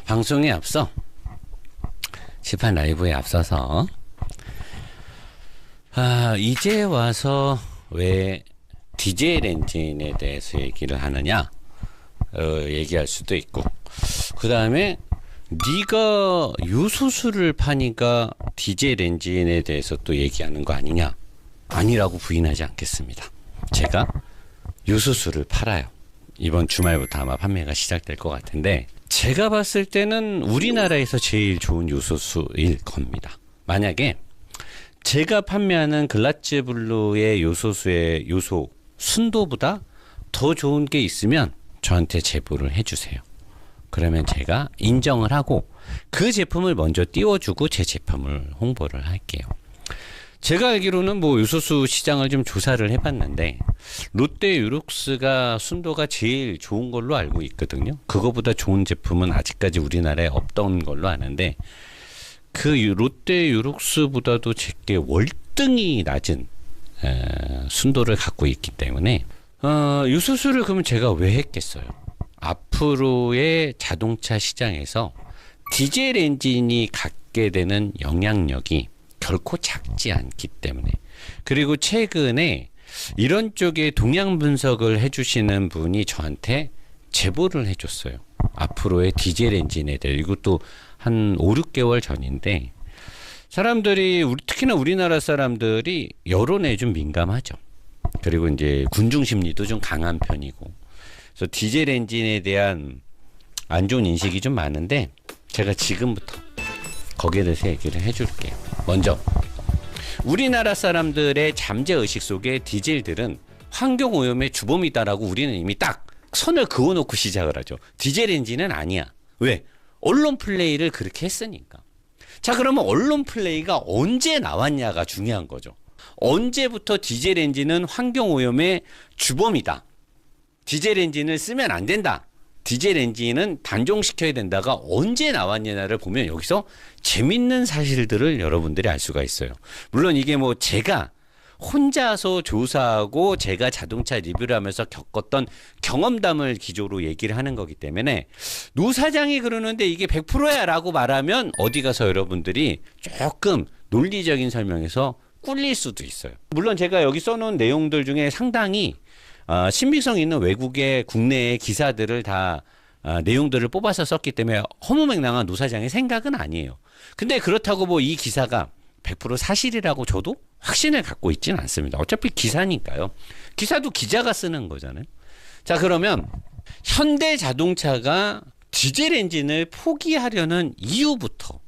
방송에 앞서 시판 라이브에 앞서서 이제 와서 왜 디젤 엔진에 대해서 얘기를 하느냐 얘기할 수도 있고, 그 다음에 네가 요소수를 파니까 디젤 엔진에 대해서 또 얘기하는 거 아니냐, 아니라고 부인하지 않겠습니다. 제가 요소수를 팔아요. 이번 주말부터 아마 판매가 시작될 것 같은데, 제가 봤을 때는 우리나라에서 제일 좋은 요소수일 겁니다. 만약에 제가 판매하는 글라츠블루의 요소수의 요소 순도보다 더 좋은 게 있으면 저한테 제보를 해주세요. 그러면 제가 인정을 하고 그 제품을 먼저 띄워주고 제 제품을 홍보를 할게요. 제가 알기로는 뭐 요소수 시장을 좀 조사를 해봤는데 롯데 유록스가 순도가 제일 좋은 걸로 알고 있거든요. 그거보다 좋은 제품은 아직까지 우리나라에 없던 걸로 아는데, 그 롯데 유록스보다도 제게 월등히 낮은 순도를 갖고 있기 때문에 요소수를 그러면 제가 왜 했겠어요? 앞으로의 자동차 시장에서 디젤 엔진이 갖게 되는 영향력이 결코 작지 않기 때문에, 그리고 최근에 이런 쪽에 동향 분석을 해주시는 분이 저한테 제보를 해줬어요. 앞으로의 디젤 엔진에 대해. 이것도 한 5, 6개월 전인데, 사람들이 특히나 우리나라 사람들이 여론에 좀 민감하죠. 그리고 이제 군중 심리도 좀 강한 편이고, 그래서 디젤 엔진에 대한 안 좋은 인식이 좀 많은데, 제가 지금부터 거기에 대해서 얘기를 해줄게요. 먼저 우리나라 사람들의 잠재의식 속에 디젤들은 환경오염의 주범이다라고 우리는 이미 딱 선을 그어놓고 시작을 하죠. 디젤 엔진은 아니야. 왜? 언론 플레이를 그렇게 했으니까. 자, 그러면 언론 플레이가 언제 나왔냐가 중요한 거죠. 언제부터 디젤 엔진은 환경오염의 주범이다, 디젤 엔진을 쓰면 안 된다, 디젤 엔진은 단종시켜야 된다가 언제 나왔냐를 보면 여기서 재밌는 사실들을 여러분들이 알 수가 있어요. 물론 이게 뭐 제가 혼자서 조사하고 제가 자동차 리뷰를 하면서 겪었던 경험담을 기조로 얘기를 하는 거기 때문에, 노 사장이 그러는데 이게 100%야 라고 말하면 어디 가서 여러분들이 조금 논리적인 설명에서 꿀릴 수도 있어요. 물론 제가 여기 써놓은 내용들 중에 상당히 신빙성 있는 외국의 국내의 기사들을 다 내용들을 뽑아서 썼기 때문에 허무맹랑한 노 사장의 생각은 아니에요. 근데 그렇다고 뭐 이 기사가 100% 사실이라고 저도 확신을 갖고 있지는 않습니다. 어차피 기사니까요. 기사도 기자가 쓰는 거잖아요. 자, 그러면 현대자동차가 디젤 엔진을 포기하려는 이유부터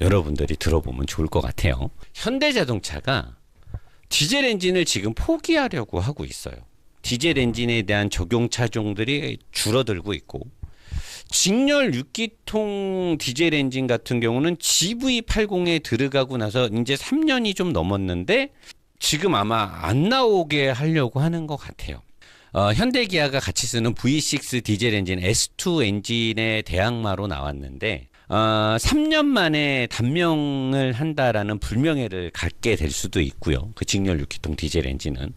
여러분들이 들어보면 좋을 것 같아요. 현대자동차가 디젤 엔진을 지금 포기하려고 하고 있어요. 디젤 엔진에 대한 적용 차종들이 줄어들고 있고, 직렬 6기통 디젤 엔진 같은 경우는 GV80에 들어가고 나서 이제 3년이 좀 넘었는데 지금 아마 안 나오게 하려고 하는 것 같아요. 현대기아가 같이 쓰는 V6 디젤 엔진 S2 엔진의 대항마로 나왔는데 3년 만에 단명을 한다라는 불명예를 갖게 될 수도 있고요. 그 직렬 6기통 디젤 엔진은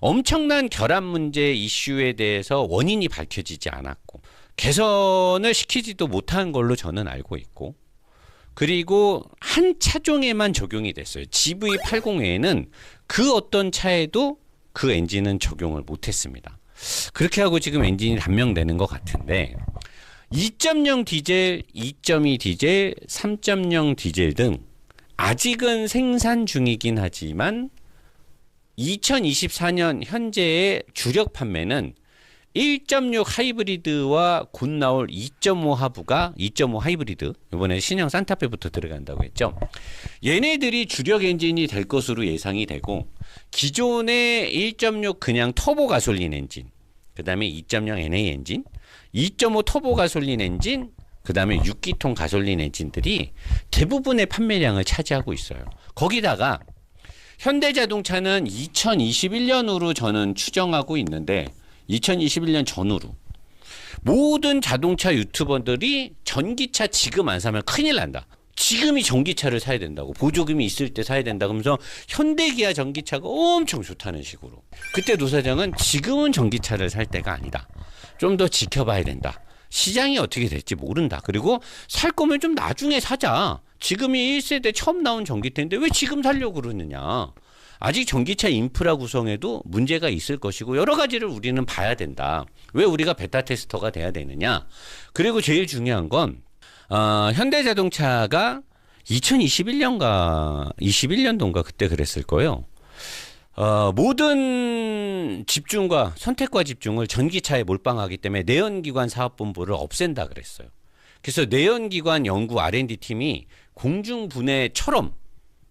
엄청난 결함 문제 이슈에 대해서 원인이 밝혀지지 않았고 개선을 시키지도 못한 걸로 저는 알고 있고, 그리고 한 차종에만 적용이 됐어요. GV80 외에는 그 어떤 차에도 그 엔진은 적용을 못했습니다. 그렇게 하고 지금 엔진이 단명되는 것 같은데, 2.0 디젤, 2.2 디젤, 3.0 디젤 등 아직은 생산 중이긴 하지만 2024년 현재의 주력 판매는 1.6 하이브리드와 곧 나올 2.5 하부가 2.5 하이브리드, 이번에 신형 산타페부터 들어간다고 했죠. 얘네들이 주력 엔진이 될 것으로 예상이 되고, 기존의 1.6 그냥 터보 가솔린 엔진, 그 다음에 2.0 NA 엔진, 2.5 터보 가솔린 엔진, 그 다음에 6기통 가솔린 엔진들이 대부분의 판매량을 차지하고 있어요. 거기다가 현대자동차는 2021년으로 저는 추정하고 있는데, 2021년 전후로 모든 자동차 유튜버들이 전기차 지금 안 사면 큰일 난다, 지금이 전기차를 사야 된다고, 보조금이 있을 때 사야 된다 그러면서 현대기아 전기차가 엄청 좋다는 식으로, 그때 노 사장은 지금은 전기차를 살 때가 아니다, 좀 더 지켜봐야 된다, 시장이 어떻게 될지 모른다. 그리고 살 거면 좀 나중에 사자. 지금이 1세대 처음 나온 전기차인데 왜 지금 살려고 그러느냐. 아직 전기차 인프라 구성에도 문제가 있을 것이고 여러 가지를 우리는 봐야 된다. 왜 우리가 베타 테스터가 돼야 되느냐. 그리고 제일 중요한 건 현대자동차가 21년도인가 그때 그랬을 거예요. 모든 집중과 선택과 집중을 전기차에 몰빵하기 때문에 내연기관 사업본부를 없앤다 그랬어요. 그래서 내연기관 연구 R&D 팀이 공중분해처럼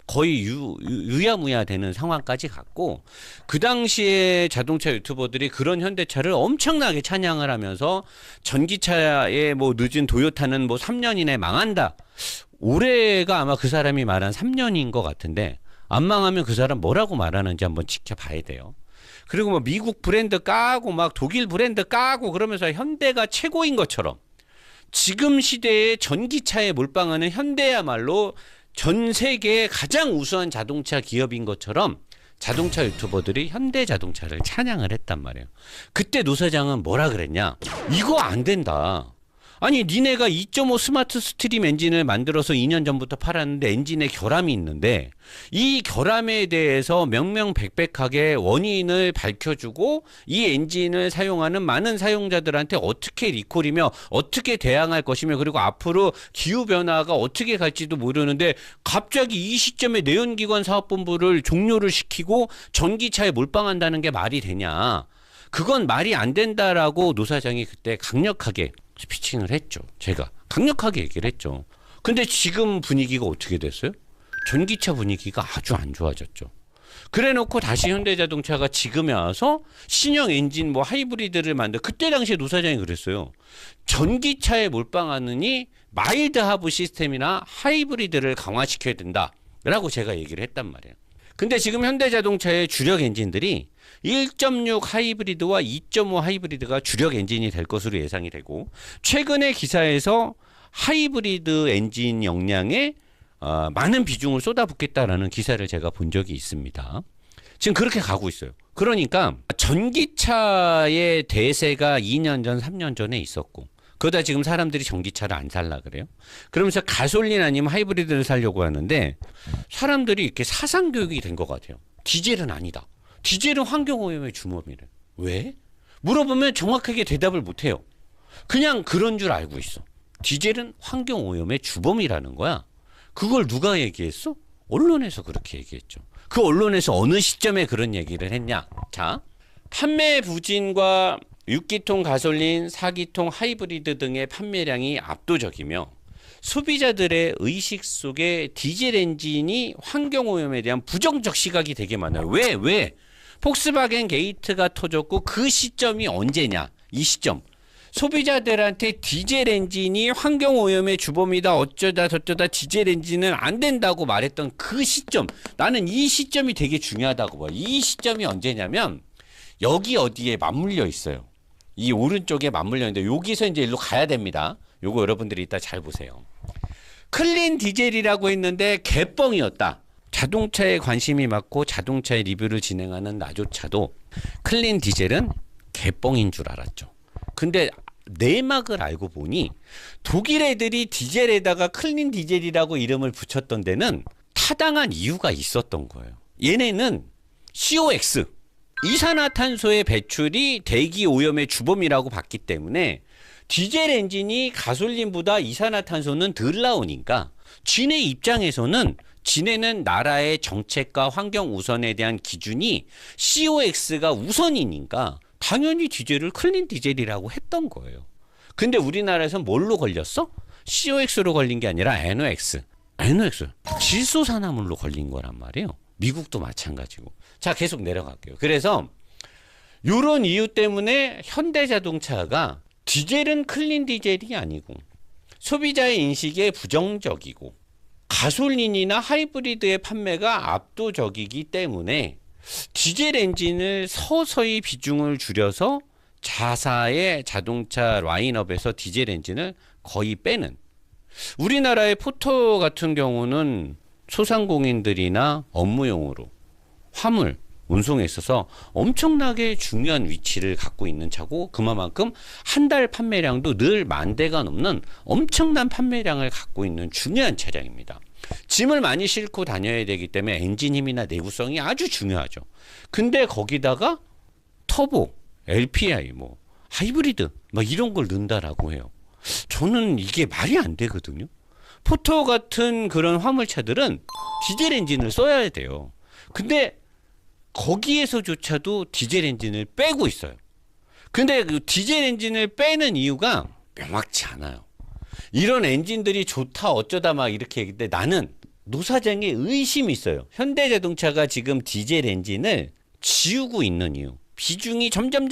거의 유야무야 되는 상황까지 갔고, 그 당시에 자동차 유튜버들이 그런 현대차를 엄청나게 찬양을 하면서 전기차의 뭐 늦은 도요타는 뭐 3년 이내 망한다. 올해가 아마 그 사람이 말한 3년인 것 같은데, 안 망하면 그 사람 뭐라고 말하는지 한번 지켜봐야 돼요. 그리고 뭐 미국 브랜드 까고 막 독일 브랜드 까고 그러면서 현대가 최고인 것처럼 지금 시대에 전기차에 몰빵하는 현대야말로 전 세계의 가장 우수한 자동차 기업인 것처럼 자동차 유튜버들이 현대자동차를 찬양을 했단 말이에요. 그때 노 사장은 뭐라 그랬냐? 이거 안 된다. 아니 니네가 2.5 스마트 스트림 엔진을 만들어서 2년 전부터 팔았는데 엔진에 결함이 있는데 이 결함에 대해서 명명백백하게 원인을 밝혀주고 이 엔진을 사용하는 많은 사용자들한테 어떻게 리콜이며 어떻게 대항할 것이며 그리고 앞으로 기후변화가 어떻게 갈지도 모르는데 갑자기 이 시점에 내연기관 사업본부를 종료를 시키고 전기차에 몰빵한다는 게 말이 되냐. 그건 말이 안 된다라고 노 사장이 그때 강력하게 피칭을 했죠. 제가 강력하게 얘기를 했죠. 근데 지금 분위기가 어떻게 됐어요? 전기차 분위기가 아주 안 좋아졌죠. 그래 놓고 다시 현대자동차가 지금에 와서 신형 엔진 뭐 하이브리드를 만들, 그때 당시에 노 사장이 그랬어요. 전기차에 몰빵하느니 마일드 하브 시스템이나 하이브리드를 강화시켜야 된다라고 제가 얘기를 했단 말이에요. 근데 지금 현대자동차의 주력 엔진들이 1.6 하이브리드와 2.5 하이브리드가 주력 엔진이 될 것으로 예상이 되고, 최근에 기사에서 하이브리드 엔진 역량에 많은 비중을 쏟아붓겠다라는 기사를 제가 본 적이 있습니다. 지금 그렇게 가고 있어요. 그러니까 전기차의 대세가 2년 전, 3년 전에 있었고, 그러다 지금 사람들이 전기차를 안 살라 그래요. 그러면서 가솔린 아니면 하이브리드를 살려고 하는데 사람들이 이렇게 사상교육이 된 것 같아요. 디젤은 아니다. 디젤은 환경오염의 주범이래. 왜? 물어보면 정확하게 대답을 못해요. 그냥 그런 줄 알고 있어. 디젤은 환경오염의 주범이라는 거야. 그걸 누가 얘기했어? 언론에서 그렇게 얘기했죠. 그 언론에서 어느 시점에 그런 얘기를 했냐? 자, 판매 부진과 6기통 가솔린, 4기통 하이브리드 등의 판매량이 압도적이며 소비자들의 의식 속에 디젤 엔진이 환경오염에 대한 부정적 시각이 되게 많아요. 왜? 폭스바겐 게이트가 터졌고 그 시점이 언제냐? 이 시점. 소비자들한테 디젤 엔진이 환경오염의 주범이다 어쩌다 저쩌다 디젤 엔진은 안 된다고 말했던 그 시점. 나는 이 시점이 되게 중요하다고 봐요. 이 시점이 언제냐면 여기 어디에 맞물려 있어요. 이 오른쪽에 맞물려 있는데 여기서 이제 일로 가야 됩니다. 요거 여러분들이 이따 잘 보세요. 클린 디젤이라고 했는데 개뻥이었다. 자동차에 관심이 많고 자동차의 리뷰를 진행하는 나조차도 클린 디젤은 개뻥인 줄 알았죠. 근데 내막을 알고 보니 독일 애들이 디젤에다가 클린 디젤이라고 이름을 붙였던 데는 타당한 이유가 있었던 거예요. 얘네는 COX, 이산화탄소의 배출이 대기 오염의 주범이라고 봤기 때문에 디젤 엔진이 가솔린보다 이산화탄소는 덜 나오니까 지네 입장에서는 지네는 나라의 정책과 환경 우선에 대한 기준이 COX가 우선이니까 당연히 디젤을 클린 디젤이라고 했던 거예요. 근데 우리나라에서는 뭘로 걸렸어? COX로 걸린 게 아니라 NOx. 질소산화물로 걸린 거란 말이에요. 미국도 마찬가지고. 자, 계속 내려갈게요. 그래서 이런 이유 때문에 현대자동차가 디젤은 클린 디젤이 아니고 소비자의 인식에 부정적이고 가솔린이나 하이브리드의 판매가 압도적이기 때문에 디젤 엔진을 서서히 비중을 줄여서 자사의 자동차 라인업에서 디젤 엔진을 거의 빼는, 우리나라의 포터 같은 경우는 소상공인들이나 업무용으로 화물, 운송에 있어서 엄청나게 중요한 위치를 갖고 있는 차고, 그만큼 한 달 판매량도 늘 10,000대가 넘는 엄청난 판매량을 갖고 있는 중요한 차량입니다. 짐을 많이 싣고 다녀야 되기 때문에 엔진 힘이나 내구성이 아주 중요하죠. 근데 거기다가 터보, LPI, 뭐 하이브리드 막 이런 걸 넣는다라고 해요. 저는 이게 말이 안 되거든요. 포터 같은 그런 화물차들은 디젤 엔진을 써야 돼요. 근데 거기에서조차도 디젤 엔진을 빼고 있어요. 근데 그 디젤 엔진을 빼는 이유가 명확치 않아요. 이런 엔진들이 좋다 어쩌다 막 이렇게 얘기했는데, 나는 노 사장의 의심이 있어요. 현대자동차가 지금 디젤 엔진을 지우고 있는 이유, 비중이 점점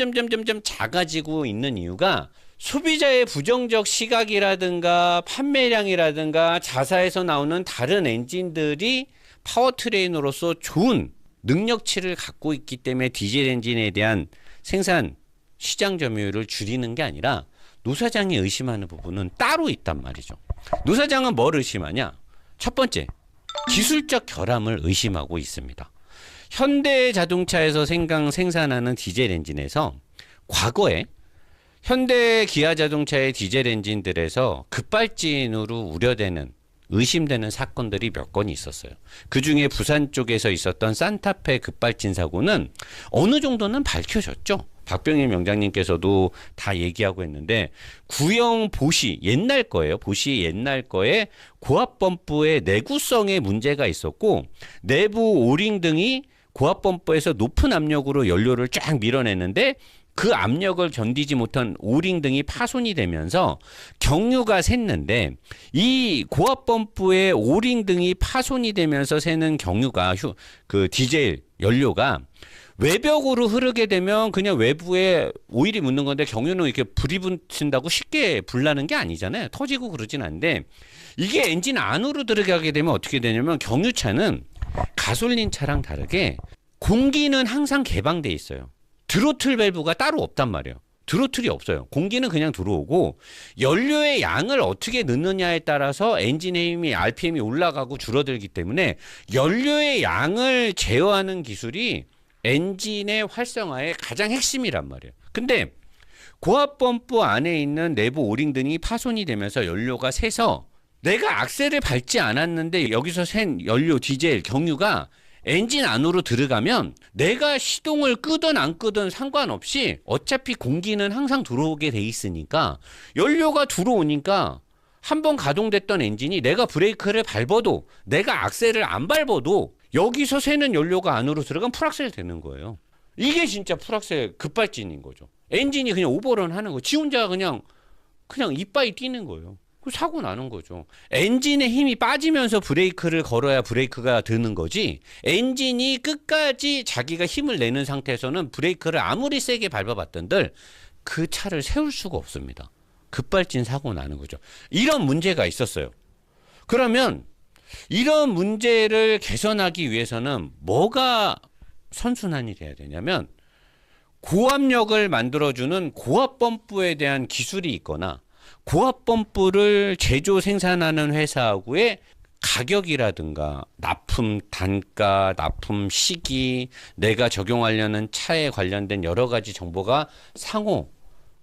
작아지고 있는 이유가 소비자의 부정적 시각이라든가 판매량이라든가 자사에서 나오는 다른 엔진들이 파워트레인으로서 좋은 능력치를 갖고 있기 때문에 디젤 엔진에 대한 생산 시장 점유율을 줄이는 게 아니라, 노 사장이 의심하는 부분은 따로 있단 말이죠. 노 사장은 뭘 의심하냐? 첫 번째, 기술적 결함을 의심하고 있습니다. 현대자동차에서 생산하는 디젤 엔진에서 과거에 현대 기아자동차의 디젤 엔진들에서 급발진으로 우려되는, 의심되는 사건들이 몇 건 있었어요. 그 중에 부산 쪽에서 있었던 산타페 급발진 사고는 어느 정도는 밝혀졌죠. 박병일 명장님께서도 다 얘기하고 했는데, 구형 보시 옛날 거예요. 보시 옛날 거에 고압 펌프의 내구성에 문제가 있었고, 내부 오링 등이 고압 펌프에서 높은 압력으로 연료를 쫙 밀어내는데 그 압력을 견디지 못한 오링 등이 파손이 되면서 경유가 샜는데, 이 고압 펌프의 오링 등이 파손이 되면서 새는 경유가 그 디젤 연료가 외벽으로 흐르게 되면 그냥 외부에 오일이 묻는 건데, 경유는 이렇게 불이 붙인다고 쉽게 불나는 게 아니잖아요. 터지고 그러진 않는데, 이게 엔진 안으로 들어가게 되면 어떻게 되냐면, 경유차는 가솔린 차랑 다르게 공기는 항상 개방돼 있어요. 드로틀 밸브가 따로 없단 말이에요. 드로틀이 없어요. 공기는 그냥 들어오고, 연료의 양을 어떻게 넣느냐에 따라서 엔진의 힘이, RPM이 올라가고 줄어들기 때문에 연료의 양을 제어하는 기술이 엔진의 활성화의 가장 핵심이란 말이에요. 근데 고압 펌프 안에 있는 내부 오링 등이 파손이 되면서 연료가 새서, 내가 악셀을 밟지 않았는데 여기서 샌 연료, 디젤, 경유가 엔진 안으로 들어가면 내가 시동을 끄든 안 끄든 상관없이 어차피 공기는 항상 들어오게 돼 있으니까, 연료가 들어오니까 한번 가동됐던 엔진이 내가 브레이크를 밟아도, 내가 악셀을 안 밟아도 여기서 새는 연료가 안으로 들어가면 풀악셀 되는 거예요. 이게 진짜 풀악셀 급발진인 거죠. 엔진이 그냥 오버런 하는 거, 지 혼자 그냥 이빠이 뛰는 거예요. 사고 나는 거죠. 엔진의 힘이 빠지면서 브레이크를 걸어야 브레이크가 드는 거지, 엔진이 끝까지 자기가 힘을 내는 상태에서는 브레이크를 아무리 세게 밟아봤던들 그 차를 세울 수가 없습니다. 급발진 사고 나는 거죠. 이런 문제가 있었어요. 그러면 이런 문제를 개선하기 위해서는 뭐가 선순환이 돼야 되냐면, 고압력을 만들어주는 고압 펌프에 대한 기술이 있거나, 고압 펌프를 제조 생산하는 회사하고의 가격이라든가 납품 단가, 납품 시기, 내가 적용하려는 차에 관련된 여러 가지 정보가 상호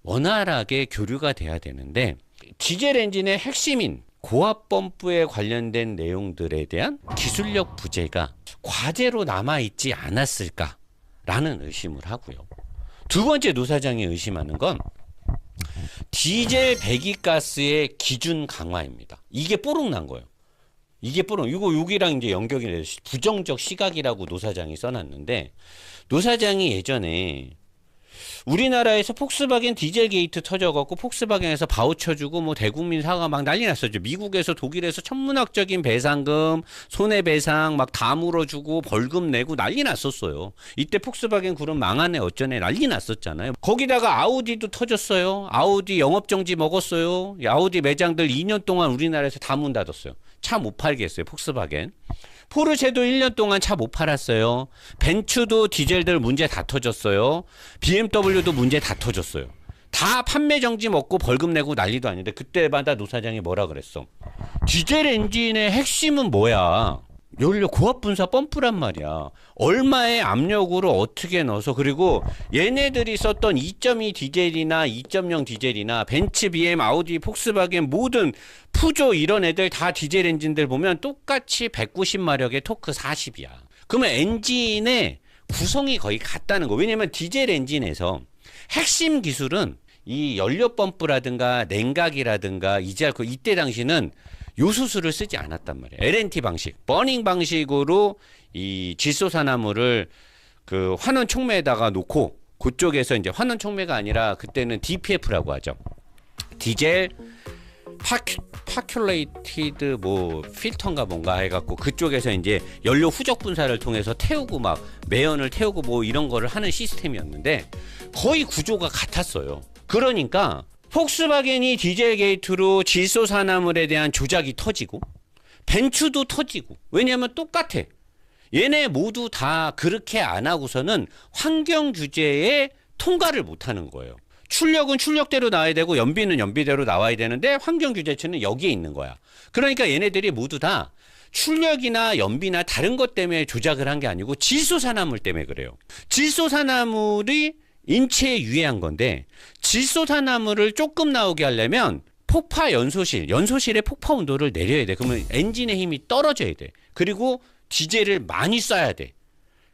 원활하게 교류가 돼야 되는데, 디젤 엔진의 핵심인 고압 펌프에 관련된 내용들에 대한 기술력 부재가 과제로 남아있지 않았을까라는 의심을 하고요. 두 번째 노 사장이 의심하는 건 디젤 배기가스의 기준 강화입니다. 이게 뽀록 난 거예요. 이게 뽀록, 여기랑 이제 연결이 돼서 부정적 시각이라고 노 사장이 써놨는데, 노 사장이 예전에 우리나라에서 폭스바겐 디젤 게이트 터져갖고 폭스바겐에서 바우처 주고 뭐 대국민 사과 막 난리 났었죠. 미국에서, 독일에서 천문학적인 배상금, 손해배상 막 다 물어주고 벌금 내고 난리 났었어요. 이때 폭스바겐 그룹 망하네 어쩌네 난리 났었잖아요. 거기다가 아우디도 터졌어요. 아우디 영업정지 먹었어요. 아우디 매장들 2년 동안 우리나라에서 다 문 닫았어요. 차 못 팔게 했어요. 폭스바겐. 포르쉐도 1년 동안 차 못 팔았어요. 벤츠도 디젤들 문제 다 터졌어요. BMW도 문제 다 터졌어요. 다 판매 정지 먹고 벌금 내고 난리도 아닌데, 그때마다 노 사장이 뭐라 그랬어? 디젤 엔진의 핵심은 뭐야? 연료 고압 분사 펌프란 말이야. 얼마의 압력으로 어떻게 넣어서, 그리고 얘네들이 썼던 2.2 디젤이나 2.0 디젤이나 벤츠, BM, 아우디, 폭스바겐 모든 푸조 이런 애들 다 디젤 엔진들 보면 똑같이 190마력의 토크 40이야. 그러면 엔진의 구성이 거의 같다는 거. 왜냐면 디젤 엔진에서 핵심 기술은 이 연료 펌프라든가 냉각이라든가 이때 당시는 요소수를 쓰지 않았단 말이에요. LNT 방식, 버닝 방식으로 이 질소산화물을 그 환원 촉매에다가 놓고 그쪽에서 이제 환원 촉매가 아니라 그때는 DPF라고 하죠. 디젤 파큘레이티드 뭐 필터인가 뭔가 해갖고 그쪽에서 이제 연료 후적 분사를 통해서 태우고 막 매연을 태우고 뭐 이런 거를 하는 시스템이었는데 거의 구조가 같았어요. 그러니까 폭스바겐이 디젤 게이트로 질소산화물에 대한 조작이 터지고 벤츠도 터지고, 왜냐하면 똑같아. 얘네 모두 다 그렇게 안 하고서는 환경 규제에 통과를 못 하는 거예요. 출력은 출력대로 나와야 되고 연비는 연비대로 나와야 되는데 환경 규제처는 여기에 있는 거야. 그러니까 얘네들이 모두 다 출력이나 연비나 다른 것 때문에 조작을 한 게 아니고 질소산화물 때문에 그래요. 질소산화물이 인체에 유해한 건데 질소산화물을 조금 나오게 하려면 폭파 연소실의 폭파 온도를 내려야 돼. 그러면 엔진의 힘이 떨어져야 돼. 그리고 디젤을 많이 쏴야 돼.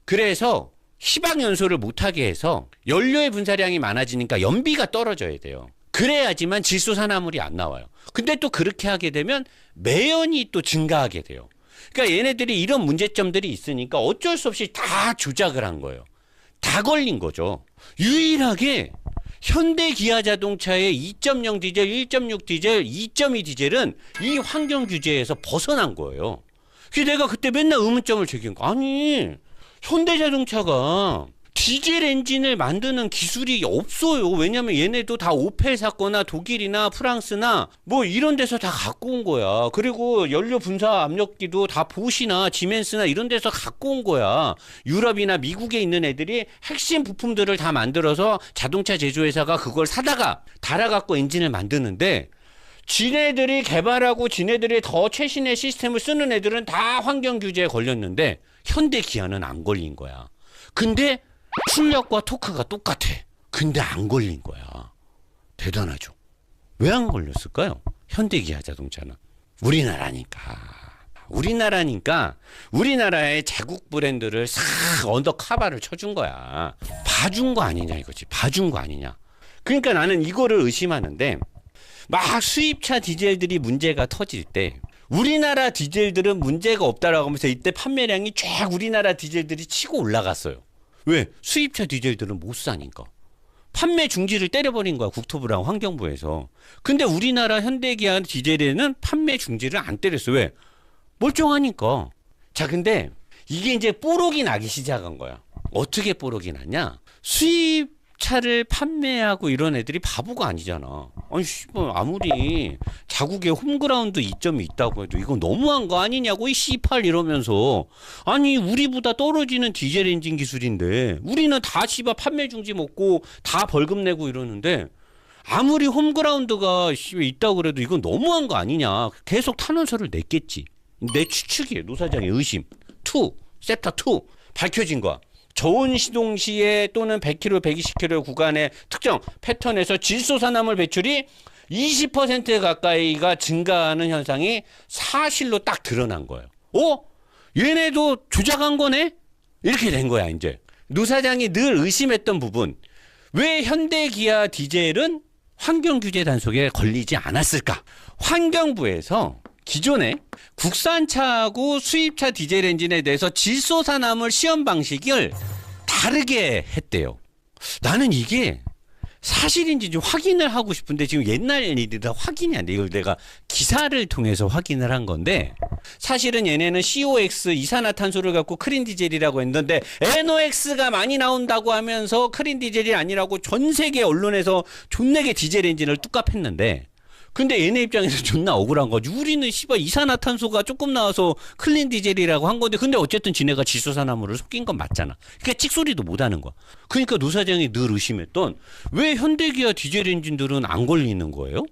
그래서 희박 연소를 못하게 해서 연료의 분사량이 많아지니까 연비가 떨어져야 돼요. 그래야지만 질소산화물이 안 나와요. 근데 또 그렇게 하게 되면 매연이 또 증가하게 돼요. 그러니까 얘네들이 이런 문제점들이 있으니까 어쩔 수 없이 다 조작을 한 거예요. 다 걸린 거죠. 유일하게 현대 기아 자동차의 2.0 디젤, 1.6 디젤, 2.2 디젤은 이 환경 규제에서 벗어난 거예요. 그래서 내가 그때 맨날 의문점을 제기한 거. 아니, 현대 자동차가 디젤 엔진을 만드는 기술이 없어요. 왜냐면 얘네도 다 오펠 샀거나 독일이나 프랑스나 뭐 이런 데서 다 갖고 온 거야. 그리고 연료 분사 압력기도 다 보시나 지멘스나 이런 데서 갖고 온 거야. 유럽이나 미국에 있는 애들이 핵심 부품들을 다 만들어서 자동차 제조회사가 그걸 사다가 달아갖고 엔진을 만드는데, 지네들이 개발하고 지네들이 더 최신의 시스템을 쓰는 애들은 다 환경 규제에 걸렸는데 현대 기아는 안 걸린 거야. 근데 출력과 토크가 똑같아. 근데 안 걸린 거야. 대단하죠. 왜 안 걸렸을까요? 현대 기아 자동차는. 우리나라니까 우리나라의 자국 브랜드를 싹 언더카바를 쳐준 거야. 봐준 거 아니냐 이거지. 봐준 거 아니냐. 그러니까 나는 이거를 의심하는데, 막 수입차 디젤들이 문제가 터질 때 우리나라 디젤들은 문제가 없다라고 하면서 이때 판매량이 쫙 우리나라 디젤들이 치고 올라갔어요. 왜? 수입차 디젤들은 못 사니까. 판매 중지를 때려버린 거야, 국토부랑 환경부에서. 근데 우리나라 현대기아 디젤에는 판매 중지를 안 때렸어. 왜? 멀쩡하니까. 자, 근데 이게 이제 뽀록이 나기 시작한 거야. 어떻게 뽀록이 났냐? 수입차를 판매하고 이런 애들이 바보가 아니잖아. 아니, 뭐 아무리 자국에 홈그라운드 이점이 있다고 해도 이거 너무한 거 아니냐고, 이 C8 이러면서. 아니, 우리보다 떨어지는 디젤 엔진 기술인데 우리는 다 씨발 판매 중지 먹고 다 벌금 내고 이러는데, 아무리 홈그라운드가 있다고 그래도 이건 너무한 거 아니냐. 계속 탄원서를 냈겠지. 내 추측이에요. 노사장의 의심. 셉타 2 밝혀진 거야. 저온 시동 시에 또는 100km, 120km 구간의 특정 패턴에서 질소산화물 배출이 20% 가까이가 증가하는 현상이 사실로 딱 드러난 거예요. 얘네도 조작한 거네? 이렇게 된 거야, 이제. 노 사장이 늘 의심했던 부분. 왜 현대 기아 디젤은 환경 규제 단속에 걸리지 않았을까? 환경부에서 기존에 국산차하고 수입차 디젤 엔진에 대해서 질소산화물 시험 방식을 다르게 했대요. 나는 이게 사실인지 좀 확인을 하고 싶은데 지금 옛날 일이라 확인이 안 돼. 이걸 내가 기사를 통해서 확인을 한 건데, 사실은 얘네는 COX 이산화탄소를 갖고 크린 디젤이라고 했는데 NOx가 많이 나온다고 하면서 크린 디젤이 아니라고 전 세계 언론에서 존나게 디젤 엔진을 뚝갑했는데, 근데 얘네 입장에서 존나 억울한 거지. 우리는 씨발 이산화탄소가 조금 나와서 클린 디젤이라고 한 건데, 근데 어쨌든 지네가 질소산화물을 섞인 건 맞잖아. 그러니까 찍소리도 못 하는 거야. 그러니까 노 사장이 늘 의심했던, 왜 현대기아 디젤 엔진들은 안 걸리는 거예요?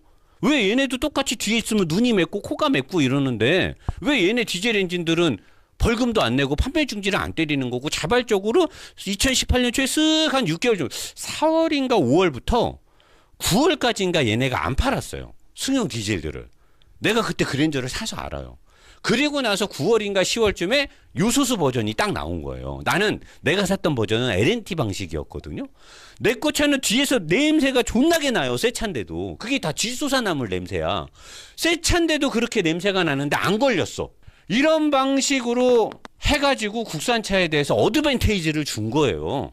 왜 얘네도 똑같이 뒤에 있으면 눈이 맵고 코가 맵고 이러는데 왜 얘네 디젤 엔진들은 벌금도 안 내고 판매 중지를 안 때리는 거고 자발적으로 2018년 초에 쓱 한 6개월 정도 4월인가 5월부터 9월까지인가 얘네가 안 팔았어요. 승용 디젤들을. 내가 그때 그랜저를 사서 알아요. 그리고 나서 9월인가 10월쯤에 요소수 버전이 딱 나온 거예요. 나는 내가 샀던 버전은 LNT 방식이었거든요. 내 거 차는 뒤에서 냄새가 존나게 나요. 새 차인데도. 그게 다 질소산화물 냄새야. 새 차인데도 그렇게 냄새가 나는데 안 걸렸어. 이런 방식으로 해가지고 국산차에 대해서 어드밴테이지를 준 거예요.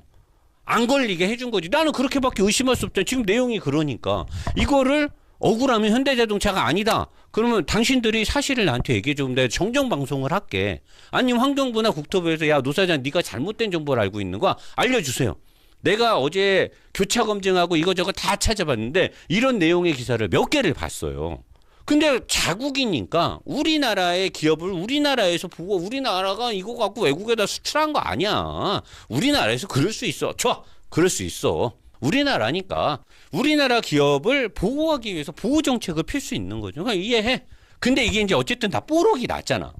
안 걸리게 해준 거지. 나는 그렇게밖에 의심할 수 없잖아. 지금 내용이 그러니까. 이거를 억울하면 현대자동차가 아니다. 그러면 당신들이 사실을 나한테 얘기해줘. 내가 정정방송을 할게. 아니면 환경부나 국토부에서 야, 노 사장 네가 잘못된 정보를 알고 있는 거야. 알려주세요. 내가 어제 교차 검증하고 이거저거 다 찾아봤는데 이런 내용의 기사를 몇 개를 봤어요. 근데 자국이니까 우리나라의 기업을 우리나라에서 보고 우리나라가 이거 갖고 외국에다 수출한 거 아니야. 우리나라에서 그럴 수 있어. 좋아. 그럴 수 있어. 우리나라니까 우리나라 기업을 보호하기 위해서 보호 정책을 펼 수 있는 거죠. 그러니까 이해해. 근데 이게 이제 어쨌든 다 뽀록이 났잖아.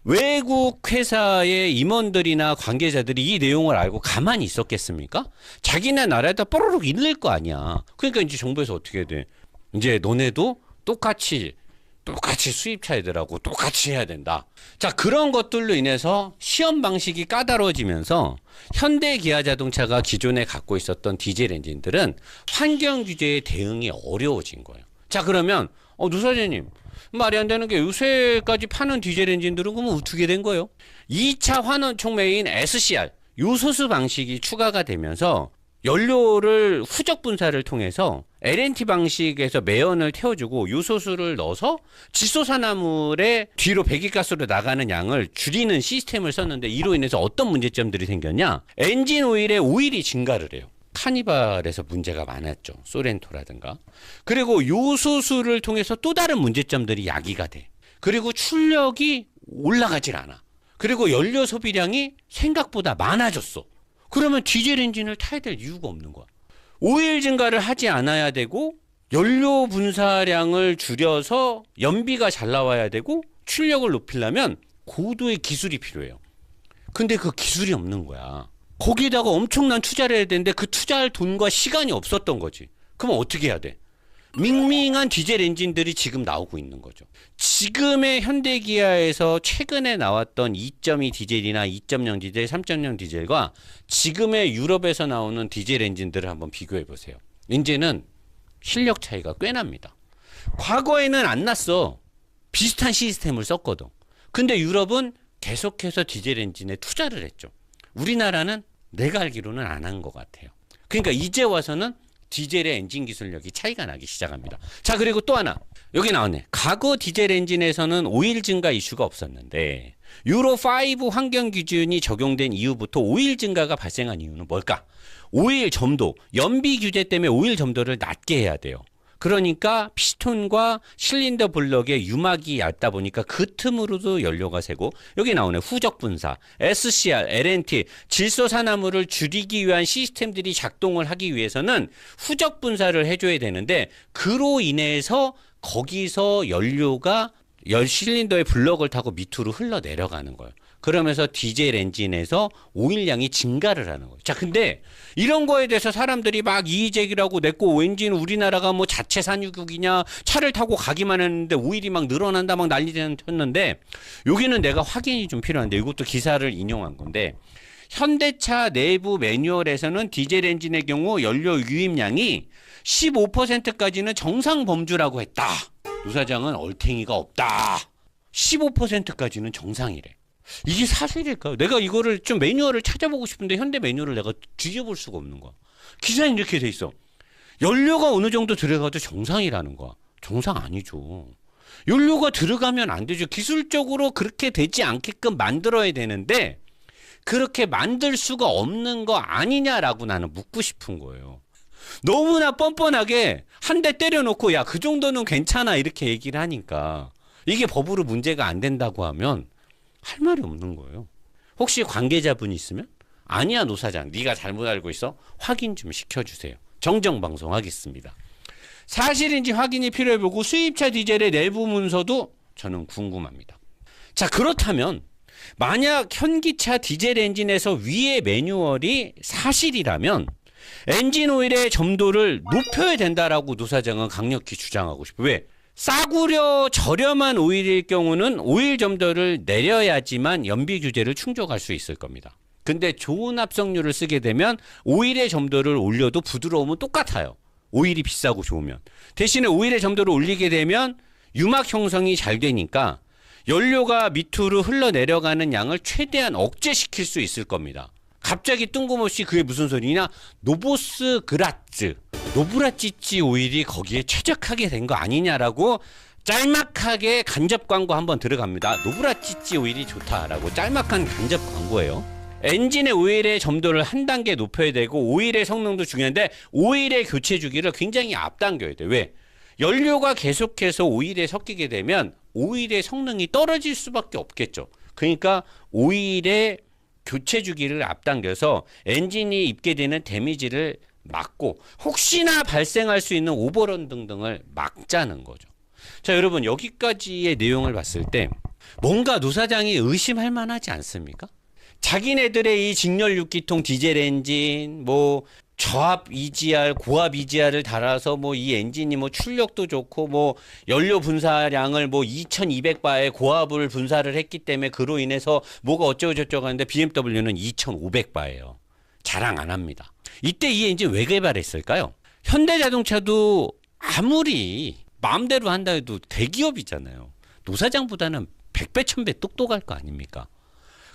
외국 회사의 임원들이나 관계자들이 이 내용을 알고 가만히 있었겠습니까? 자기네 나라에다 뽀로록 일릴 거 아니야. 그러니까 이제 정부에서 어떻게 돼? 이제 너네도 똑같이 수입차 애들하고 똑같이 해야 된다. 자, 그런 것들로 인해서 시험 방식이 까다로워지면서 현대 기아 자동차가 기존에 갖고 있었던 디젤 엔진들은 환경 규제에 대응이 어려워진 거예요. 자, 그러면 노 사장님 말이 안 되는 게 요새까지 파는 디젤 엔진들은 그러면 어떻게 된 거예요? 2차 환원 촉매인 SCR 요소수 방식이 추가가 되면서 연료를 후적 분사를 통해서 LNT 방식에서 매연을 태워주고 요소수를 넣어서 질소산화물의 뒤로 배기가스로 나가는 양을 줄이는 시스템을 썼는데 이로 인해서 어떤 문제점들이 생겼냐? 엔진 오일의 오일이 증가를 해요. 카니발에서 문제가 많았죠. 소렌토라든가. 그리고 요소수를 통해서 또 다른 문제점들이 야기가 돼. 그리고 출력이 올라가질 않아. 그리고 연료 소비량이 생각보다 많아졌어. 그러면 디젤 엔진을 타야 될 이유가 없는 거야. 오일 증가를 하지 않아야 되고 연료 분사량을 줄여서 연비가 잘 나와야 되고 출력을 높이려면 고도의 기술이 필요해요. 근데 그 기술이 없는 거야. 거기에다가 엄청난 투자를 해야 되는데 그 투자할 돈과 시간이 없었던 거지. 그럼 어떻게 해야 돼? 밍밍한 디젤 엔진들이 지금 나오고 있는 거죠. 지금의 현대기아에서 최근에 나왔던 2.2 디젤이나 2.0 디젤, 3.0 디젤과 지금의 유럽에서 나오는 디젤 엔진들을 한번 비교해 보세요. 이제는 실력 차이가 꽤 납니다. 과거에는 안 났어. 비슷한 시스템을 썼거든. 근데 유럽은 계속해서 디젤 엔진에 투자를 했죠. 우리나라는 내가 알기로는 안 한 것 같아요. 그러니까 이제 와서는 디젤의 엔진 기술력이 차이가 나기 시작합니다. 자, 그리고 또 하나. 여기 나왔네. 과거 디젤 엔진에서는 오일 증가 이슈가 없었는데 유로5 환경 기준이 적용된 이후부터 오일 증가가 발생한 이유는 뭘까? 오일 점도, 연비 규제 때문에 오일 점도를 낮게 해야 돼요. 그러니까 피스톤과 실린더 블럭의 유막이 얇다 보니까 그 틈으로도 연료가 새고 여기 나오네. 후적 분사, SCR, LNT, 질소산화물을 줄이기 위한 시스템들이 작동을 하기 위해서는 후적 분사를 해줘야 되는데 그로 인해서 거기서 연료가 실린더의 블럭을 타고 밑으로 흘러내려가는 거예요. 그러면서 디젤 엔진에서 오일량이 증가를 하는 거예요. 자, 근데 이런 거에 대해서 사람들이 막 이의제기라고 냈고 엔진 우리나라가 뭐 자체 산유국이냐 차를 타고 가기만 했는데 오일이 막 늘어난다 막 난리쳤는데 여기는 내가 확인이 좀 필요한데 이것도 기사를 인용한 건데 현대차 내부 매뉴얼에서는 디젤 엔진의 경우 연료 유입량이 15%까지는 정상 범주라고 했다. 노 사장은 얼탱이가 없다. 15%까지는 정상이래. 이게 사실일까요? 내가 이거를 좀 매뉴얼을 찾아보고 싶은데 현대 매뉴얼을 내가 뒤져볼 수가 없는 거야. 기사에 이렇게 돼 있어. 연료가 어느 정도 들어가도 정상이라는 거야. 정상 아니죠. 연료가 들어가면 안 되죠. 기술적으로 그렇게 되지 않게끔 만들어야 되는데 그렇게 만들 수가 없는 거 아니냐라고 나는 묻고 싶은 거예요. 너무나 뻔뻔하게 한 대 때려놓고 야, 그 정도는 괜찮아 이렇게 얘기를 하니까 이게 법으로 문제가 안 된다고 하면 할 말이 없는 거예요. 혹시 관계자분이 있으면 아니야 노 사장 네가 잘못 알고 있어? 확인 좀 시켜주세요. 정정방송하겠습니다. 사실인지 확인이 필요해 보고 수입차 디젤의 내부 문서도 저는 궁금합니다. 자, 그렇다면 만약 현기차 디젤 엔진에서 위의 매뉴얼이 사실이라면 엔진 오일의 점도를 높여야 된다라고 노사장은 강력히 주장하고 싶어요. 왜? 싸구려 저렴한 오일일 경우는 오일 점도를 내려야지만 연비 규제를 충족할 수 있을 겁니다. 근데 좋은 합성유를 쓰게 되면 오일의 점도를 올려도 부드러움은 똑같아요. 오일이 비싸고 좋으면. 대신에 오일의 점도를 올리게 되면 유막 형성이 잘 되니까 연료가 밑으로 흘러내려가는 양을 최대한 억제시킬 수 있을 겁니다. 갑자기 뜬금없이 그게 무슨 소리냐? 노보스그라츠, 노브라찌찌 오일이 거기에 최적하게 된 거 아니냐라고 짤막하게 간접 광고 한번 들어갑니다. 노브라찌찌 오일이 좋다라고 짤막한 간접 광고예요. 엔진의 오일의 점도를 한 단계 높여야 되고 오일의 성능도 중요한데 오일의 교체 주기를 굉장히 앞당겨야 돼. 왜? 연료가 계속해서 오일에 섞이게 되면 오일의 성능이 떨어질 수밖에 없겠죠. 그러니까 오일의 교체 주기를 앞당겨서 엔진이 입게 되는 데미지를 막고 혹시나 발생할 수 있는 오버런 등등을 막자는 거죠. 자, 여러분 여기까지의 내용을 봤을 때 뭔가 노사장이 의심할 만하지 않습니까? 자기네들의 이 직렬 6기통 디젤 엔진 뭐 저압 EGR, 고압 EGR을 달아서 뭐 이 엔진이 뭐 출력도 좋고 뭐 연료 분사량을 뭐 2200바의 고압을 분사를 했기 때문에 그로 인해서 뭐가 어쩌고 저쩌고 하는데 BMW는 2500바예요. 자랑 안 합니다. 이때 이 엔진 왜 개발했을까요? 현대자동차도 아무리 마음대로 한다 해도 대기업이잖아요. 노사장보다는 100배, 1000배 똑똑할 거 아닙니까?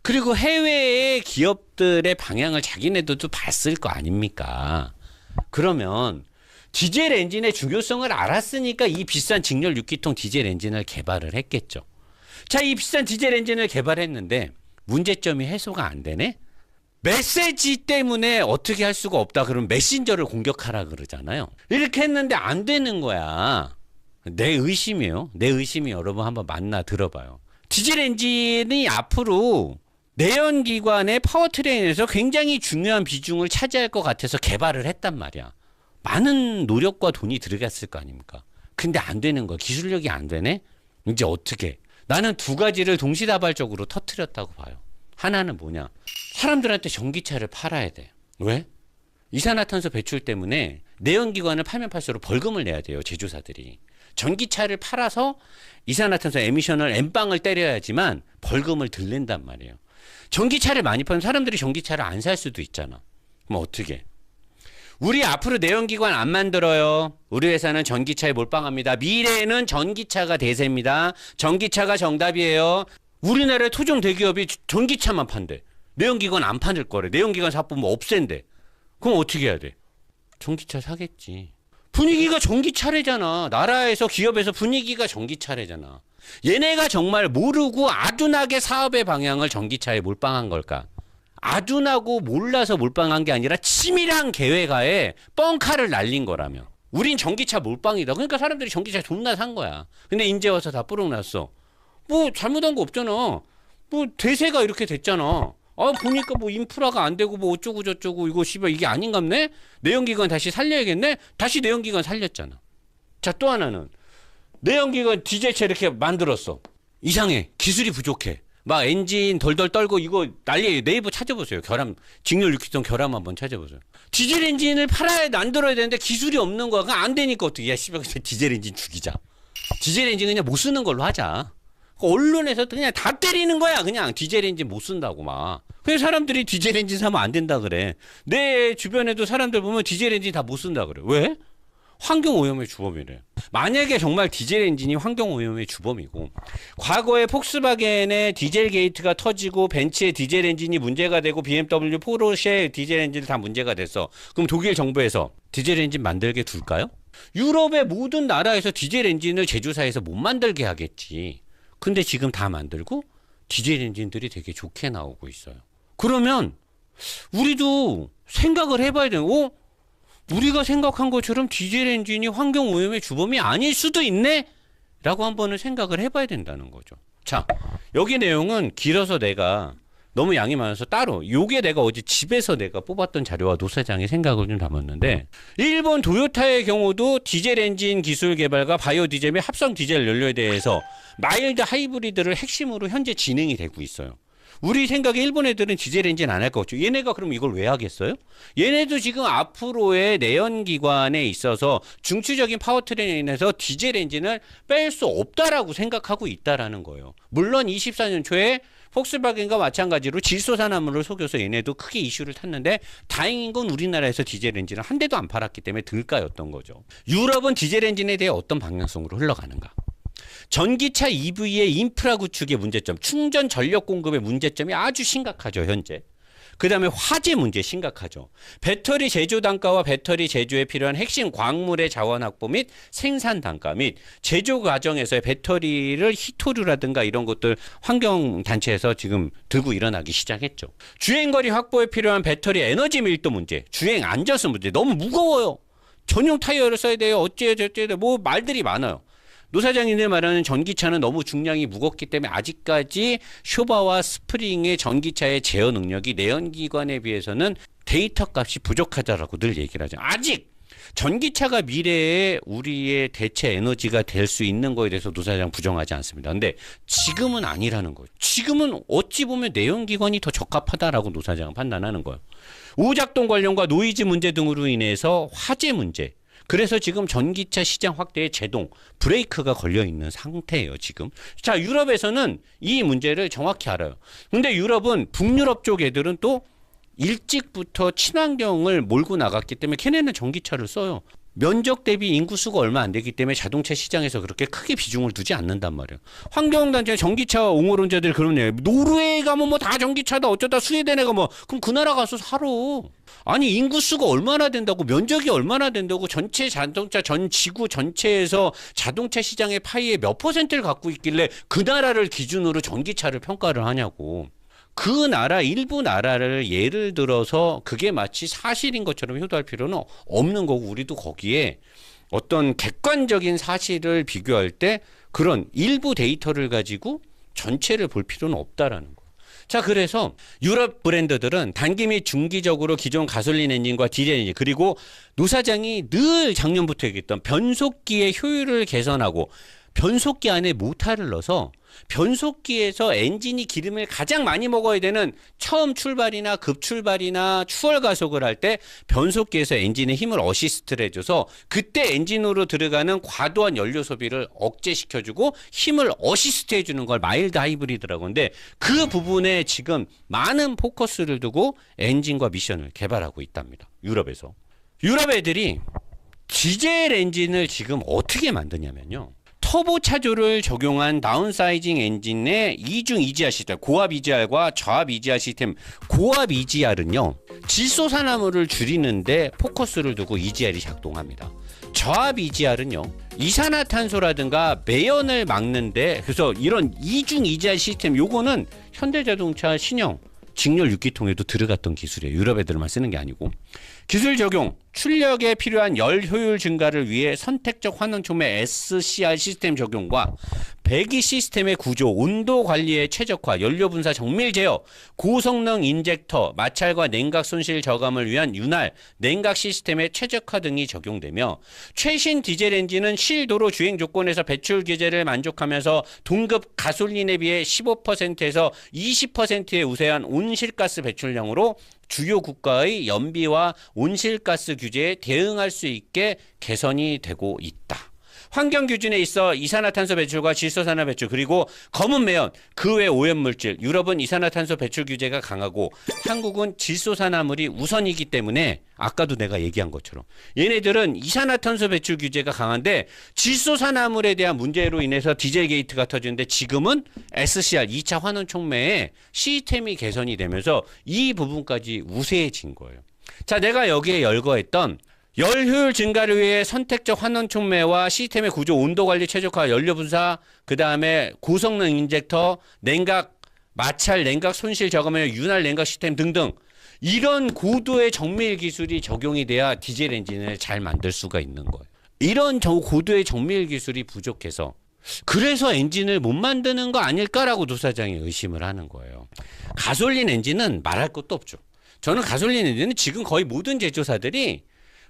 그리고 해외의 기업들의 방향을 자기네들도 봤을 거 아닙니까? 그러면 디젤 엔진의 중요성을 알았으니까 이 비싼 직렬 6기통 디젤 엔진을 개발을 했겠죠. 자, 이 비싼 디젤 엔진을 개발했는데 문제점이 해소가 안 되네? 메시지 때문에 어떻게 할 수가 없다. 그러면 메신저를 공격하라 그러잖아요. 이렇게 했는데 안 되는 거야. 내 의심이에요. 내 의심이 여러분 한번 만나 들어봐요. 디젤 엔진이 앞으로 내연기관의 파워트레인에서 굉장히 중요한 비중을 차지할 것 같아서 개발을 했단 말이야. 많은 노력과 돈이 들어갔을 거 아닙니까? 근데 안 되는 거야. 기술력이 안 되네? 이제 어떻게? 나는 두 가지를 동시다발적으로 터뜨렸다고 봐요. 하나는 뭐냐? 사람들한테 전기차를 팔아야 돼. 왜? 이산화탄소 배출 때문에 내연기관을 팔면 팔수록 벌금을 내야 돼요. 제조사들이. 전기차를 팔아서 이산화탄소 에미션을 N방을 때려야지만 벌금을 덜 낸단 말이에요. 전기차를 많이 파면 사람들이 전기차를 안 살 수도 있잖아. 그럼 어떻게? 우리 앞으로 내연기관 안 만들어요. 우리 회사는 전기차에 몰빵합니다. 미래에는 전기차가 대세입니다. 전기차가 정답이에요. 우리나라의 토종 대기업이 전기차만 판대. 내연기관 안 판을 거래. 내연기관 사법 뭐 없앤대. 그럼 어떻게 해야 돼? 전기차 사겠지. 분위기가 전기차래잖아. 나라에서 기업에서 분위기가 전기차래잖아. 얘네가 정말 모르고 아둔하게 사업의 방향을 전기차에 몰빵한 걸까? 아둔하고 몰라서 몰빵한 게 아니라 치밀한 계획하에 뻥카를 날린 거라며. 우린 전기차 몰빵이다. 그러니까 사람들이 전기차 존나 산 거야. 근데 이제 와서 다 뿌럭났어. 뭐 잘못한 거 없잖아. 뭐 대세가 이렇게 됐잖아. 아, 보니까 뭐 인프라가 안 되고 뭐 어쩌고 저쩌고 이거 씨발 이게 아닌갑네? 내연기관 다시 살려야겠네? 다시 내연기관 살렸잖아. 자, 또 하나는 내연기관 디젤차 이렇게 만들었어. 이상해. 기술이 부족해. 막 엔진 덜덜 떨고 이거 난리예요. 네이버 찾아보세요. 결함, 직렬 6기통 결함 한번 찾아보세요. 디젤 엔진을 팔아야 만들어야 되는데 기술이 없는 거야. 그거 안 되니까 어떻게. 야, 씨발 디젤 엔진 죽이자. 디젤 엔진 그냥 못 쓰는 걸로 하자. 언론에서 그냥 다 때리는 거야. 그냥 디젤 엔진 못 쓴다고 막. 그래서 사람들이 디젤 엔진 사면 안 된다 그래. 내 주변에도 사람들 보면 디젤 엔진 다 못 쓴다 그래. 왜? 환경오염의 주범이래. 만약에 정말 디젤 엔진이 환경오염의 주범이고 과거에 폭스바겐의 디젤 게이트가 터지고 벤츠의 디젤 엔진이 문제가 되고 BMW, 포르쉐 디젤 엔진이 다 문제가 됐어. 그럼 독일 정부에서 디젤 엔진 만들게 둘까요? 유럽의 모든 나라에서 디젤 엔진을 제조사에서 못 만들게 하겠지. 근데 지금 다 만들고 디젤 엔진들이 되게 좋게 나오고 있어요. 그러면 우리도 생각을 해봐야 돼요. 우리가 생각한 것처럼 디젤 엔진이 환경오염의 주범이 아닐 수도 있네? 라고 한번은 생각을 해봐야 된다는 거죠. 자, 여기 내용은 길어서 내가 너무 양이 많아서 따로 요게 내가 어제 집에서 내가 뽑았던 자료와 노사장의 생각을 좀 담았는데 일본 도요타의 경우도 디젤 엔진 기술 개발과 바이오 디젤 및 합성 디젤 연료에 대해서 마일드 하이브리드를 핵심으로 현재 진행이 되고 있어요. 우리 생각에 일본 애들은 디젤 엔진 안 할 것 같죠. 얘네가 그럼 이걸 왜 하겠어요? 얘네도 지금 앞으로의 내연기관에 있어서 중추적인 파워트레인에서 디젤 엔진을 뺄 수 없다라고 생각하고 있다라는 거예요. 물론 24년 초에 폭스바겐과 마찬가지로 질소산화물을 속여서 얘네도 크게 이슈를 탔는데 다행인 건 우리나라에서 디젤 엔진을 한 대도 안 팔았기 때문에 들가였던 거죠. 유럽은 디젤 엔진에 대해 어떤 방향성으로 흘러가는가? 전기차 EV의 인프라 구축의 문제점, 충전 전력 공급의 문제점이 아주 심각하죠, 현재. 그 다음에 화재 문제 심각하죠. 배터리 제조 단가와 배터리 제조에 필요한 핵심 광물의 자원 확보 및 생산 단가 및 제조 과정에서의 배터리를 희토류라든가 이런 것들 환경단체에서 지금 들고 일어나기 시작했죠. 주행거리 확보에 필요한 배터리 에너지 밀도 문제, 주행 안전성 문제, 너무 무거워요. 전용 타이어를 써야 돼요. 어째요 저째요 뭐 말들이 많아요. 노 사장님들 말하는 전기차는 너무 중량이 무겁기 때문에 아직까지 쇼바와 스프링의 전기차의 제어 능력이 내연기관에 비해서는 데이터 값이 부족하다라고 늘 얘기를 하죠. 아직 전기차가 미래의 우리의 대체 에너지가 될 수 있는 거에 대해서 노 사장 부정하지 않습니다. 근데 지금은 아니라는 거예요. 지금은 어찌 보면 내연기관이 더 적합하다라고 노 사장은 판단하는 거예요. 오작동 관련과 노이즈 문제 등으로 인해서 화재 문제, 그래서 지금 전기차 시장 확대에 제동, 브레이크가 걸려있는 상태예요, 지금. 자, 유럽에서는 이 문제를 정확히 알아요. 근데 유럽은 북유럽 쪽 애들은 또 일찍부터 친환경을 몰고 나갔기 때문에 걔네는 전기차를 써요. 면적 대비 인구수가 얼마 안 되기 때문에 자동차 시장에서 그렇게 크게 비중을 두지 않는단 말이에요. 환경단체 전기차 옹호론자들이 그러네요. 노르웨이 가면 뭐 다 전기차다 어쩌다 스웨덴에 가면 그럼 그 나라 가서 살아. 아니 인구수가 얼마나 된다고 면적이 얼마나 된다고 전체 자동차 전 지구 전체에서 자동차 시장의 파이의 몇 %를 갖고 있길래 그 나라를 기준으로 전기차를 평가를 하냐고. 그 나라 일부 나라를 예를 들어서 그게 마치 사실인 것처럼 효도할 필요는 없는 거고 우리도 거기에 어떤 객관적인 사실을 비교할 때 그런 일부 데이터를 가지고 전체를 볼 필요는 없다라는 거예요. 자, 그래서 유럽 브랜드들은 단기 및 중기적으로 기존 가솔린 엔진과 디젤 엔진 그리고 노 사장이 늘 작년부터 얘기했던 변속기의 효율을 개선하고 변속기 안에 모터를 넣어서 변속기에서 엔진이 기름을 가장 많이 먹어야 되는 처음 출발이나 급출발이나 추월 가속을 할 때 변속기에서 엔진에 힘을 어시스트를 해줘서 그때 엔진으로 들어가는 과도한 연료 소비를 억제시켜주고 힘을 어시스트 해주는 걸 마일드 하이브리드라고 하는데 그 부분에 지금 많은 포커스를 두고 엔진과 미션을 개발하고 있답니다. 유럽에서. 유럽 애들이 디젤 엔진을 지금 어떻게 만드냐면요. 터보 차조를 적용한 다운사이징 엔진의 이중 EGR 시스템, 고압 EGR과 저압 EGR 시스템. 고압 EGR은요, 질소산화물을 줄이는데 포커스를 두고 EGR이 작동합니다. 저압 EGR은요, 이산화탄소라든가 매연을 막는데, 그래서 이런 이중 EGR 시스템, 요거는 현대자동차 신형 직렬 6기통에도 들어갔던 기술이에요. 유럽 애들만 쓰는 게 아니고. 기술 적용, 출력에 필요한 열 효율 증가를 위해 선택적 환원 촉매 SCR 시스템 적용과 배기 시스템의 구조, 온도 관리의 최적화, 연료 분사 정밀 제어, 고성능 인젝터, 마찰과 냉각 손실 저감을 위한 윤활, 냉각 시스템의 최적화 등이 적용되며 최신 디젤 엔진은 실도로 주행 조건에서 배출 규제를 만족하면서 동급 가솔린에 비해 15%에서 20%의 우세한 온실가스 배출량으로 주요 국가의 연비와 온실가스 규제에 대응할 수 있게 개선이 되고 있다. 환경 기준에 있어 이산화탄소 배출과 질소산화 배출 그리고 검은 매연 그 외 오염물질 유럽은 이산화탄소 배출 규제가 강하고 한국은 질소산화물이 우선이기 때문에 아까도 내가 얘기한 것처럼 얘네들은 이산화탄소 배출 규제가 강한데 질소산화물에 대한 문제로 인해서 디젤 게이트가 터지는데 지금은 SCR 2차 환원 촉매에 시스템이 개선이 되면서 이 부분까지 우세해진 거예요. 자, 내가 여기에 열거했던 열 효율 증가를 위해 선택적 환원 촉매와 시스템의 구조, 온도 관리 최적화, 연료 분사, 그 다음에 고성능 인젝터, 냉각, 마찰, 냉각 손실 저감에 윤활 냉각 시스템 등등 이런 고도의 정밀 기술이 적용이 돼야 디젤 엔진을 잘 만들 수가 있는 거예요. 이런 고도의 정밀 기술이 부족해서 그래서 엔진을 못 만드는 거 아닐까라고 노사장이 의심을 하는 거예요. 가솔린 엔진은 말할 것도 없죠. 저는 가솔린 엔진은 지금 거의 모든 제조사들이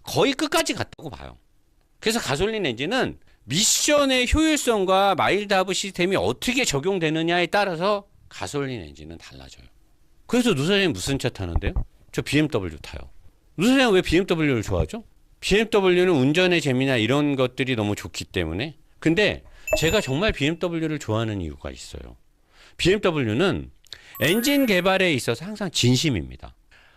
거의 끝까지 갔다고 봐요. 그래서 가솔린 엔진은 미션의 효율성과 마일드 하브 시스템이 어떻게 적용되느냐에 따라서 가솔린 엔진은 달라져요. 그래서 노 사장님 무슨 차 타는데요? 저 BMW 타요. 노 사장님 왜 BMW를 좋아하죠? BMW는 운전의 재미나 이런 것들이 너무 좋기 때문에. 근데 제가 정말 BMW를 좋아하는 이유가 있어요. BMW는 엔진 개발에 있어서 항상 진심입니다.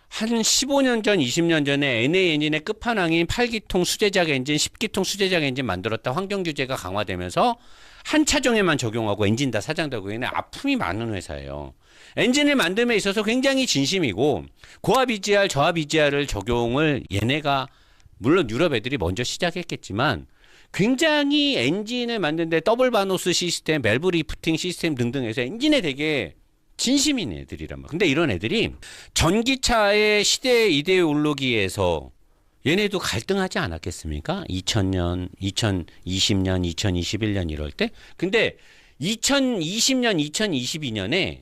한 15년 전, 20년 전에 NA 엔진의 끝판왕인 8기통 수제작 엔진, 10기통 수제작 엔진 만들었다 환경 규제가 강화되면서 한 차종에만 적용하고 엔진 다 사장되고 있는 아픔이 많은 회사예요. 엔진을 만듦에 있어서 굉장히 진심이고 고압 EGR, 저압 EGR을 적용을 얘네가 물론 유럽 애들이 먼저 시작했겠지만 굉장히 엔진을 만드는데 더블 바노스 시스템, 밸브 리프팅 시스템 등등해서 엔진에 되게 진심인 애들이란 말이야. 근데 이런 애들이 전기차의 시대 이데올로기에서 얘네도 갈등하지 않았겠습니까? 2000년, 2020년, 2021년 이럴 때. 근데 2020년, 2022년에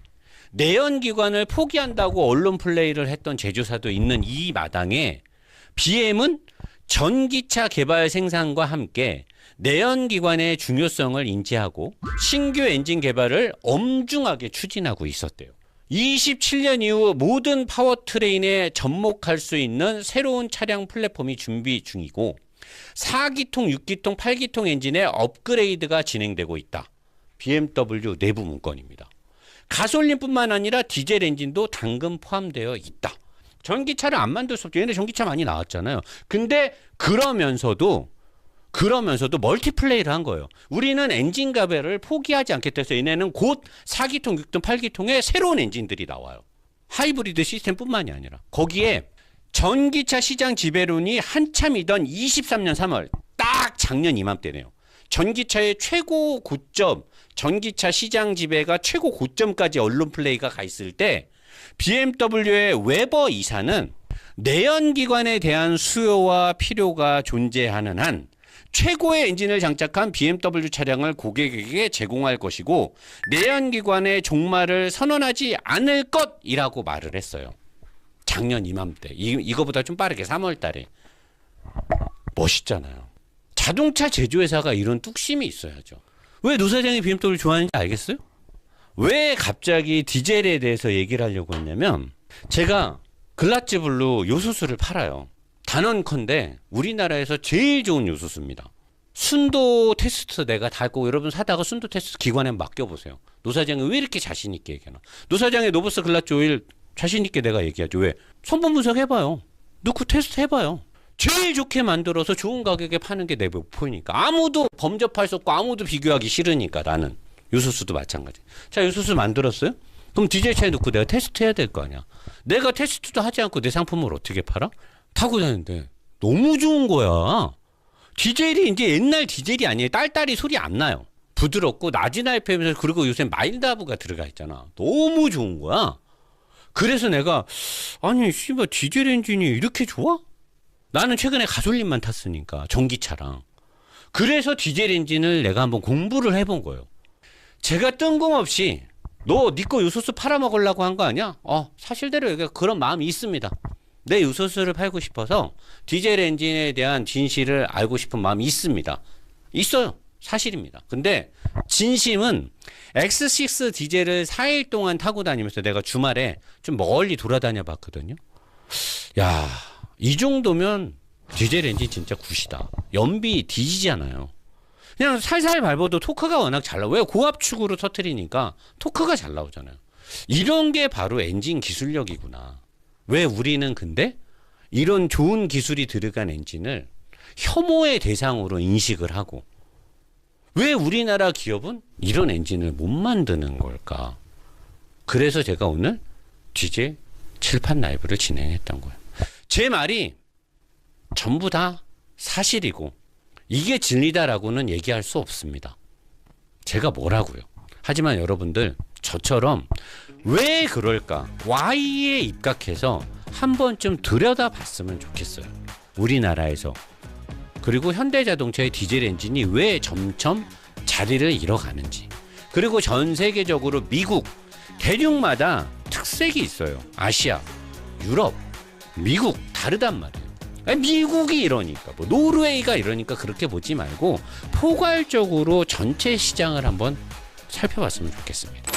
내연기관을 포기한다고 언론 플레이를 했던 제조사도 있는 이 마당에 BM은 전기차 개발 생산과 함께 내연기관의 중요성을 인지하고 신규 엔진 개발을 엄중하게 추진하고 있었대요. 27년 이후 모든 파워트레인에 접목할 수 있는 새로운 차량 플랫폼이 준비 중이고 4기통, 6기통, 8기통 엔진의 업그레이드가 진행되고 있다. BMW 내부 문건입니다. 가솔린뿐만 아니라 디젤 엔진도 당근 포함되어 있다. 전기차를 안 만들 수 없죠. 얘네 전기차 많이 나왔잖아요. 근데 그러면서도 멀티플레이를 한 거예요. 우리는 엔진 개발을 포기하지 않겠다 해서 얘네는 곧 4기통, 6기통, 8기통의 새로운 엔진들이 나와요. 하이브리드 시스템뿐만이 아니라. 거기에 전기차 시장 지배론이 한참이던 23년 3월, 딱 작년 이맘때네요. 전기차의 최고 고점, 전기차 시장 지배가 최고 고점까지 언론 플레이가 가 있을 때 BMW의 웨버 이사는 내연기관에 대한 수요와 필요가 존재하는 한 최고의 엔진을 장착한 BMW 차량을 고객에게 제공할 것이고 내연기관의 종말을 선언하지 않을 것이라고 말을 했어요. 작년 이맘때. 이거보다 좀 빠르게 3월 달에. 멋있잖아요. 자동차 제조회사가 이런 뚝심이 있어야죠. 왜 노 사장이 BMW를 좋아하는지 알겠어요? 왜 갑자기 디젤에 대해서 얘기를 하려고 했냐면 제가 글라츠 블루 요소수를 팔아요. 단언컨대 우리나라에서 제일 좋은 요소수입니다. 순도 테스트 내가 달고 여러분 사다가 순도 테스트 기관에 맡겨보세요. 노 사장이 왜 이렇게 자신 있게 얘기하나. 노 사장의 노브스 글라츠 오일 자신 있게 내가 얘기하죠. 왜? 성분 분석 해봐요. 넣고 테스트 해봐요. 제일 좋게 만들어서 좋은 가격에 파는 게 내 목표니까. 아무도 범접할 수 없고 아무도 비교하기 싫으니까 나는. 요소수도 마찬가지. 자, 요소수 만들었어요? 그럼 디젤차에 넣고 내가 테스트 해야 될 거 아니야. 내가 테스트도 하지 않고 내 상품을 어떻게 팔아? 타고 다니는데 너무 좋은 거야. 디젤이 이제 옛날 디젤이 아니에요. 딸딸이 소리 안 나요. 부드럽고 낮은 RPM에서 그리고 요새 마일드하브가 들어가 있잖아. 너무 좋은 거야. 그래서 내가 아니 씨발 디젤 엔진이 이렇게 좋아? 나는 최근에 가솔린만 탔으니까 전기차랑. 그래서 디젤 엔진을 내가 한번 공부를 해본 거예요. 제가 뜬금없이 너 네 거 요소수 팔아먹으려고 한 거 아니야? 사실대로 얘기해. 그런 마음이 있습니다. 내 요소수를 팔고 싶어서 디젤 엔진에 대한 진실을 알고 싶은 마음이 있습니다. 있어요. 사실입니다. 근데 진심은 X6 디젤을 4일 동안 타고 다니면서 내가 주말에 좀 멀리 돌아다녀 봤거든요. 야, 이 정도면 디젤 엔진 진짜 굿이다. 연비 뒤지잖아요. 그냥 살살 밟아도 토크가 워낙 잘 나와요. 왜? 고압축으로 터트리니까 토크가 잘 나오잖아요. 이런 게 바로 엔진 기술력이구나. 왜 우리는 근데 이런 좋은 기술이 들어간 엔진을 혐오의 대상으로 인식을 하고 왜 우리나라 기업은 이런 엔진을 못 만드는 걸까? 그래서 제가 오늘 디젤 칠판 라이브를 진행했던 거예요. 제 말이 전부 다 사실이고 이게 진리다라고는 얘기할 수 없습니다. 제가 뭐라고요. 하지만 여러분들 저처럼 왜 그럴까? Y에 입각해서 한 번쯤 들여다봤으면 좋겠어요. 우리나라에서. 그리고 현대자동차의 디젤 엔진이 왜 점점 자리를 잃어가는지. 그리고 전 세계적으로 미국, 대륙마다 특색이 있어요. 아시아, 유럽, 미국 다르단 말이에요. 미국이 이러니까 뭐 노르웨이가 이러니까 그렇게 보지 말고 포괄적으로 전체 시장을 한번 살펴봤으면 좋겠습니다.